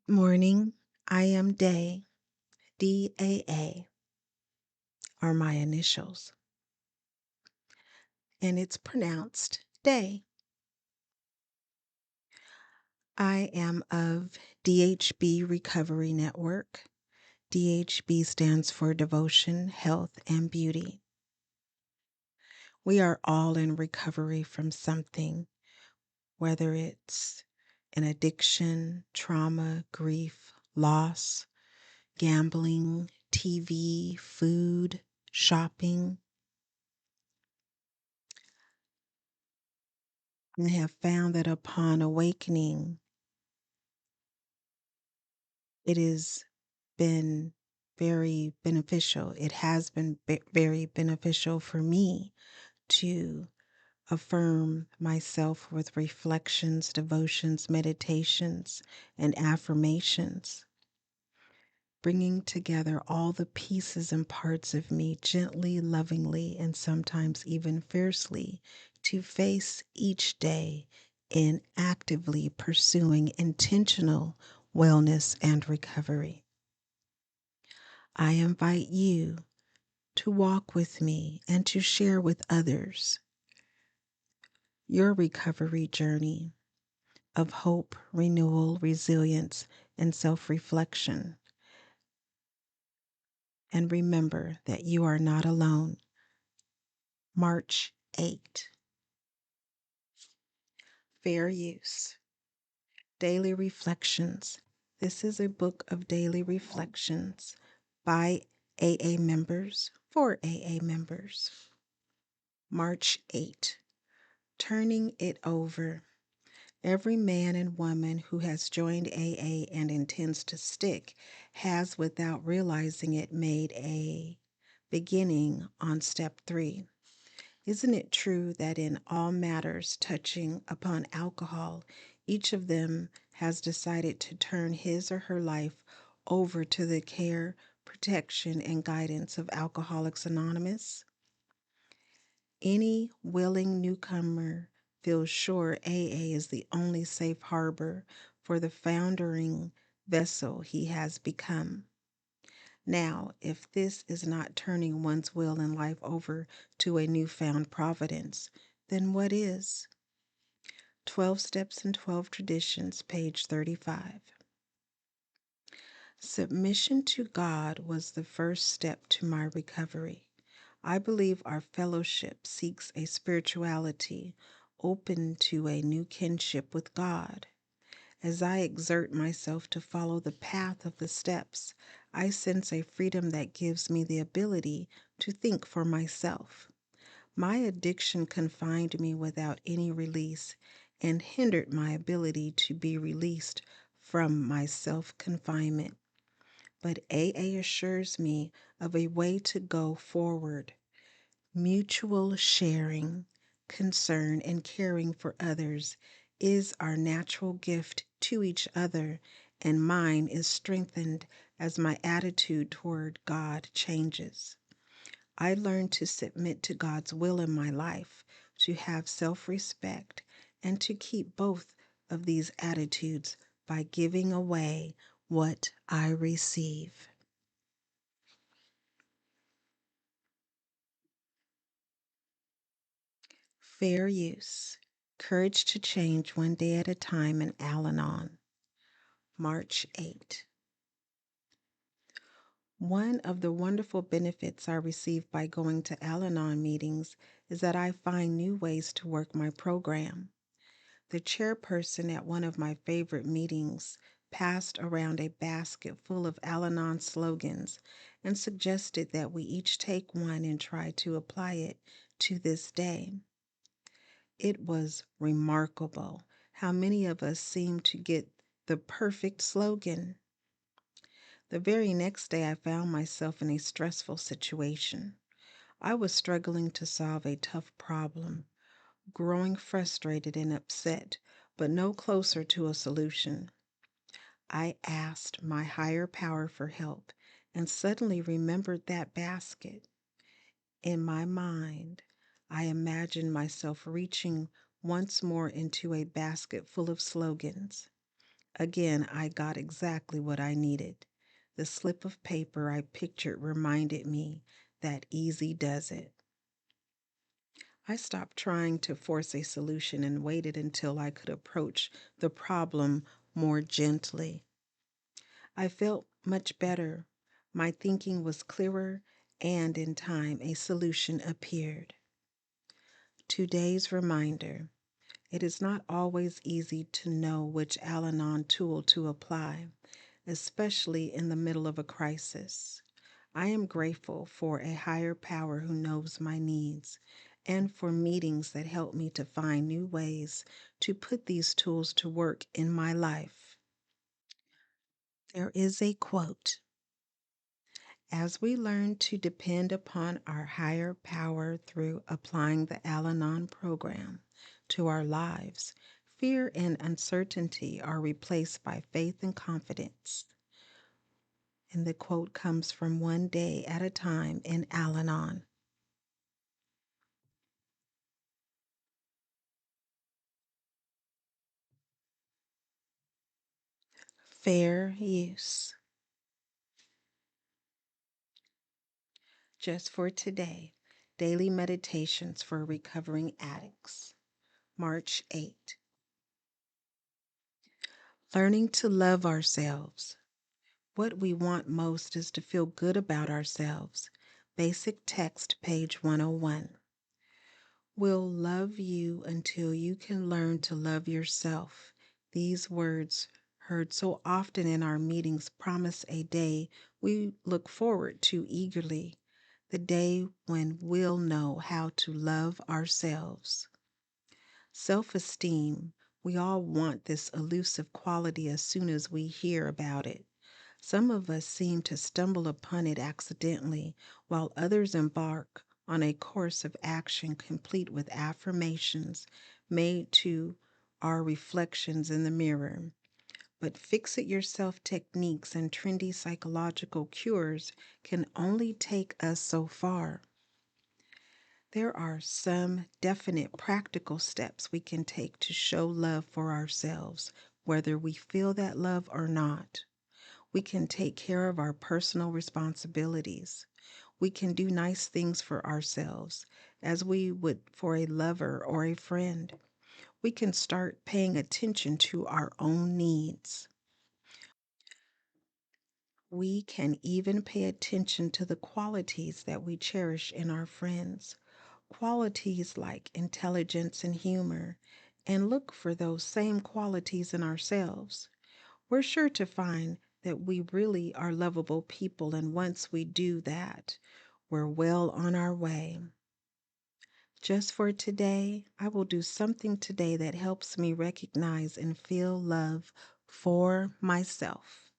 Morning, I am Day, DAA are my initials, and it's pronounced Day. I am of DHB Recovery Network. DHB stands for Devotion, Health, and Beauty. We are all in recovery from something, whether it's an addiction, trauma, grief, loss, gambling, TV, food, shopping. I have found that upon awakening, it has been very beneficial. It has been very beneficial for me to affirm myself with reflections, devotions, meditations, and affirmations, bringing together all the pieces and parts of me gently, lovingly, and sometimes even fiercely to face each day in actively pursuing intentional wellness and recovery. I invite you to walk with me and to share with others your recovery journey of hope, renewal, resilience, and self reflection. And remember that you are not alone. March 8. Fair Use. Daily Reflections. This is a book of daily reflections by AA members for AA members. March 8. Turning it over. Every man and woman who has joined AA and intends to stick has, without realizing it, made a beginning on step 3. Isn't it true that in all matters touching upon alcohol, each of them has decided to turn his or her life over to the care, protection, and guidance of Alcoholics Anonymous? Any willing newcomer feels sure AA is the only safe harbor for the foundering vessel he has become. Now, if this is not turning one's will and life over to a newfound providence, then what is? 12 Steps and 12 Traditions, page 35. Submission to God was the first step to my recovery. I believe our fellowship seeks a spirituality open to a new kinship with God. As I exert myself to follow the path of the steps, I sense a freedom that gives me the ability to think for myself. My addiction confined me without any release and hindered my ability to be released from my self-confinement. But AA assures me of a way to go forward. Mutual sharing, concern, and caring for others is our natural gift to each other, and mine is strengthened as my attitude toward God changes. I learned to submit to God's will in my life, to have self respect, and to keep both of these attitudes by giving away what I receive. Fair Use. Courage to Change One Day at a Time in Al Anon. March 8. One of the wonderful benefits I receive by going to Al Anon meetings is that I find new ways to work my program. The chairperson at one of my favorite meetings passed around a basket full of Al Anon slogans and suggested that we each take one and try to apply it to this day. It was remarkable how many of us seemed to get the perfect slogan. The very next day, I found myself in a stressful situation. I was struggling to solve a tough problem, growing frustrated and upset, but no closer to a solution. I asked my higher power for help and suddenly remembered that basket. In my mind, I imagined myself reaching once more into a basket full of slogans. Again, I got exactly what I needed. The slip of paper I pictured reminded me that easy does it. I stopped trying to force a solution and waited until I could approach the problem more gently. I felt much better. My thinking was clearer, and in time, a solution appeared. Today's reminder: it is not always easy to know which Al Anon tool to apply, especially in the middle of a crisis. I am grateful for a higher power who knows my needs and for meetings that help me to find new ways to put these tools to work in my life. There is a quote: as we learn to depend upon our higher power through applying the Al Anon program to our lives, fear and uncertainty are replaced by faith and confidence. And the quote comes from One Day at a Time in Al Anon. Fair use. Just for today, daily meditations for recovering addicts. March 8. Learning to love ourselves. What we want most is to feel good about ourselves. Basic text, page 101. Will love you until you can learn to love yourself. These words, heard so often in our meetings, promise a day we look forward to eagerly, the day when we'll know how to love ourselves. Self esteem. We all want this elusive quality as soon as we hear about it. Some of us seem to stumble upon it accidentally, while others embark on a course of action complete with affirmations made to our reflections in the mirror. But fix it yourself techniques and trendy psychological cures can only take us so far. There are some definite practical steps we can take to show love for ourselves, whether we feel that love or not. We can take care of our personal responsibilities. We can do nice things for ourselves as we would for a lover or a friend. We can start paying attention to our own needs. We can even pay attention to the qualities that we cherish in our friends, qualities like intelligence and humor, and look for those same qualities in ourselves. We're sure to find that we really are lovable people, and once we do that, we're well on our way. Just for today, I will do something today that helps me recognize and feel love for myself.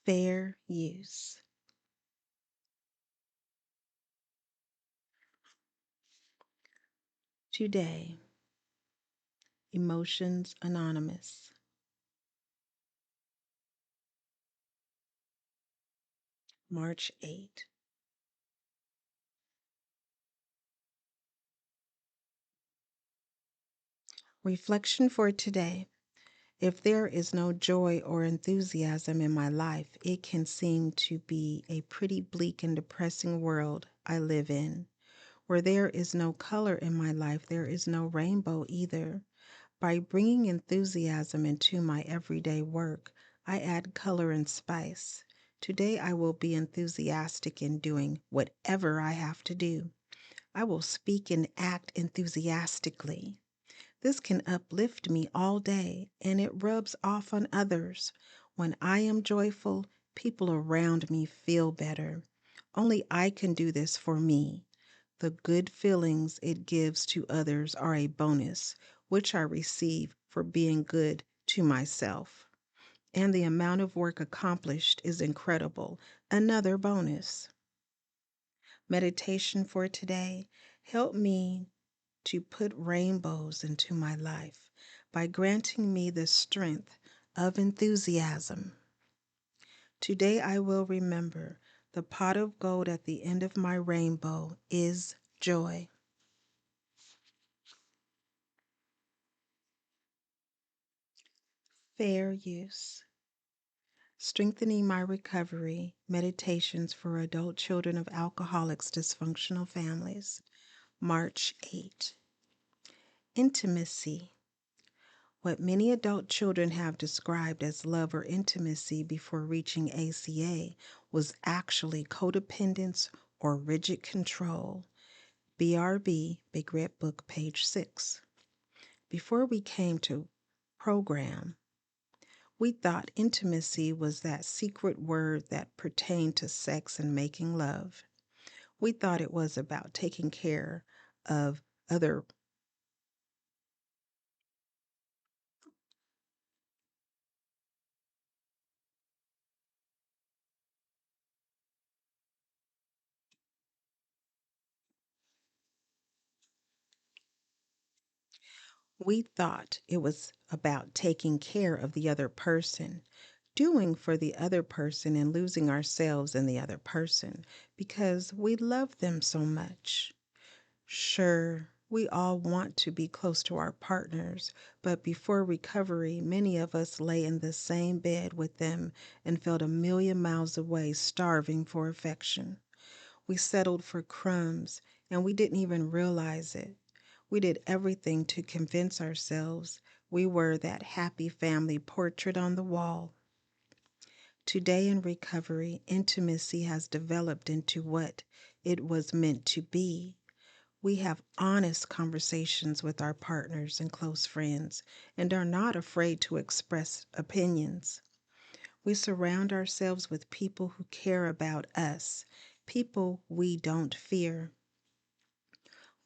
Fair use. Today, Emotions Anonymous, March 8. Reflection for today. If there is no joy or enthusiasm in my life, it can seem to be a pretty bleak and depressing world I live in. Where there is no color in my life, there is no rainbow either. By bringing enthusiasm into my everyday work, I add color and spice. Today I will be enthusiastic in doing whatever I have to do. I will speak and act enthusiastically. This can uplift me all day, and it rubs off on others. When I am joyful, people around me feel better. Only I can do this for me. The good feelings it gives to others are a bonus, which I receive for being good to myself. And the amount of work accomplished is incredible. Another bonus. Meditation for today. Help me to put rainbows into my life by granting me the strength of enthusiasm. Today I will remember the pot of gold at the end of my rainbow is joy. Fair use. Strengthening My Recovery Meditations for Adult Children of Alcoholics Dysfunctional Families, March 8. Intimacy. What many adult children have described as love or intimacy before reaching ACA was actually codependence or rigid control. BRB, Big Red Book, page 6. Before we came to program, we thought intimacy was that secret word that pertained to sex and making love. We thought it was about taking care of other. We thought it was about taking care of the other person, doing for the other person and losing ourselves in the other person because we love them so much. Sure, we all want to be close to our partners, but before recovery, many of us lay in the same bed with them and felt a million miles away, starving for affection. We settled for crumbs, and we didn't even realize it. We did everything to convince ourselves we were that happy family portrait on the wall. Today in recovery, intimacy has developed into what it was meant to be. We have honest conversations with our partners and close friends and are not afraid to express opinions. We surround ourselves with people who care about us, people we don't fear.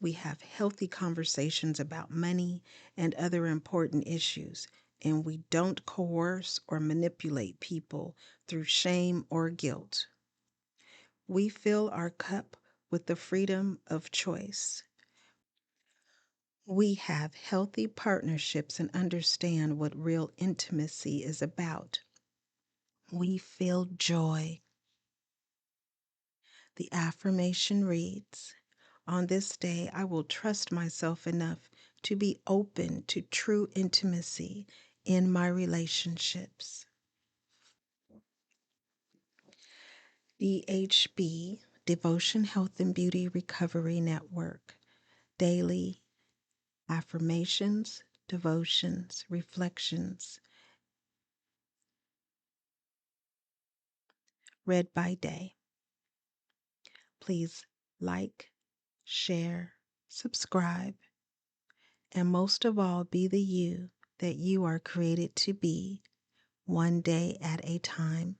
We have healthy conversations about money and other important issues, and we don't coerce or manipulate people through shame or guilt. We fill our cup with the freedom of choice. We have healthy partnerships and understand what real intimacy is about. We feel joy. The affirmation reads, "On this day, I will trust myself enough to be open to true intimacy in my relationships." DHB, Devotion, Health, and Beauty Recovery Network. Daily affirmations, devotions, reflections, read by day. Please like, share, subscribe, and most of all, be the you that you are created to be, one day at a time.